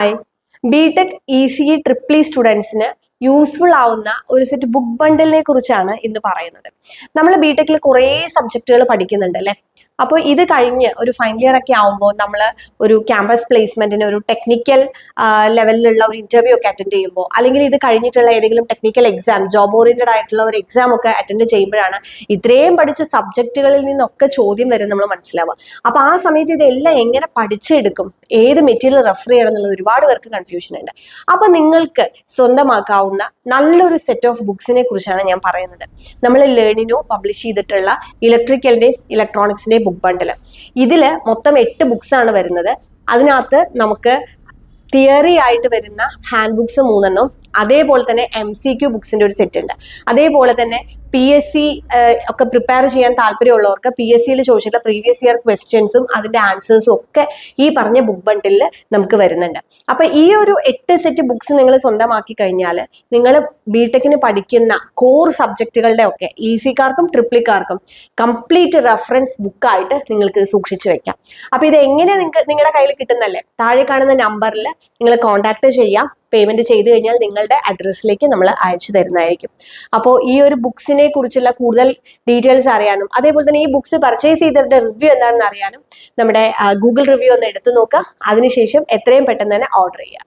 Hi, BTech ഇസിഇ triple E സ്റ്റുഡൻസിന് useful ആവുന്ന ഒരു സെറ്റ് ബുക്ക് ബണ്ടിലിനെ കുറിച്ചാണ് ഇന്ന് പറയുന്നത്. നമ്മൾ ബിടെക്കിൽ കുറേ സബ്ജക്റ്റുകൾ പഠിക്കുന്നുണ്ട് അല്ലേ? അപ്പോൾ ഇത് കഴിഞ്ഞ് ഒരു ഫൈനൽ ഇയർ ഒക്കെ ആവുമ്പോൾ നമ്മൾ ഒരു ക്യാമ്പസ് പ്ലേസ്മെന്റിന് ഒരു ടെക്നിക്കൽ ലെവലിലുള്ള ഒരു ഇന്റർവ്യൂ ഒക്കെ അറ്റൻഡ് ചെയ്യുമ്പോൾ, അല്ലെങ്കിൽ ഇത് കഴിഞ്ഞിട്ടുള്ള ഏതെങ്കിലും ടെക്നിക്കൽ എക്സാം, ജോബ് ഓറിയന്റഡ് ആയിട്ടുള്ള ഒരു എക്സാം ഒക്കെ അറ്റൻഡ് ചെയ്യുമ്പോഴാണ് ഇത്രയും പഠിച്ച സബ്ജക്റ്റുകളിൽ നിന്നൊക്കെ ചോദ്യം വരും നമ്മൾ മനസ്സിലാവുക. അപ്പൊ ആ സമയത്ത് ഇതെല്ലാം എങ്ങനെ പഠിച്ചെടുക്കും, ഏത് മെറ്റീരിയൽ റെഫർ ചെയ്യണം എന്നുള്ളത് ഒരുപാട് പേർക്ക് കൺഫ്യൂഷൻ ഉണ്ട്. അപ്പൊ നിങ്ങൾക്ക് സ്വന്തമാക്കാവുന്ന നല്ലൊരു സെറ്റ് ഓഫ് ബുക്സിനെ കുറിച്ചാണ് ഞാൻ പറയുന്നത്. നമ്മൾ ലേണിനോ പബ്ലിഷ് ചെയ്തിട്ടുള്ള ഇലക്ട്രിക്കലിന്റെയും ഇലക്ട്രോണിക്സിന്റെയും ബുക്ക് ബണ്ടിൽ. ഇതില് മൊത്തം 8 ബുക്സ് ആണ് വരുന്നത്. അതിനകത്ത് നമുക്ക് തിയറി ആയിട്ട് വരുന്ന ഹാൻഡ് ബുക്സ് 3 അതേപോലെ തന്നെ MCQ ബുക്സിന്റെ ഒരു സെറ്റ് ഉണ്ട്. അതേപോലെ തന്നെ PSC ഒക്കെ പ്രിപ്പയർ ചെയ്യാൻ താല്പര്യമുള്ളവർക്ക് PSCയിൽ ചോദിച്ചിട്ടുള്ള പ്രീവിയസ് ഇയർ ക്വസ്റ്റ്യൻസും അതിന്റെ ആൻസേഴ്സും ഒക്കെ ഈ പറഞ്ഞ ബുക്ക് ബണ്ടിലിൽ നമുക്ക് വരുന്നുണ്ട്. അപ്പൊ ഈ ഒരു 8 സെറ്റ് ബുക്സ് നിങ്ങൾ സ്വന്തമാക്കി കഴിഞ്ഞാൽ നിങ്ങൾ ബിടെക്കിന് പഠിക്കുന്ന കോർ സബ്ജക്റ്റുകളുടെ ഒക്കെ ഈസിക്കാർക്കും ട്രിപ്പിളിക്കാർക്കും കംപ്ലീറ്റ് റെഫറൻസ് ബുക്കായിട്ട് നിങ്ങൾക്ക് സൂക്ഷിച്ചു വെക്കാം. അപ്പൊ ഇത് എങ്ങനെ നിങ്ങളുടെ കയ്യിൽ കിട്ടുന്നല്ലേ? താഴെ കാണുന്ന നമ്പറിൽ നിങ്ങൾ കോൺടാക്ട് ചെയ്യാം. പേയ്മെന്റ് ചെയ്ത് കഴിഞ്ഞാൽ നിങ്ങളുടെ അഡ്രസ്സിലേക്ക് നമ്മൾ അയച്ചു തരുന്നതായിരിക്കും. അപ്പോൾ ഈ ഒരു ബുക്സിനെ കുറിച്ചുള്ള കൂടുതൽ ഡീറ്റെയിൽസ് അറിയാനും അതേപോലെ തന്നെ ഈ ബുക്സ് പർച്ചേസ് ചെയ്തവരുടെ റിവ്യൂ എന്താണെന്ന് അറിയാനും നമ്മുടെ ഗൂഗിൾ റിവ്യൂ ഒന്ന് എടുത്തു നോക്കുക. അതിനുശേഷം എത്രയും പെട്ടെന്ന് തന്നെ ഓർഡർ ചെയ്യുക.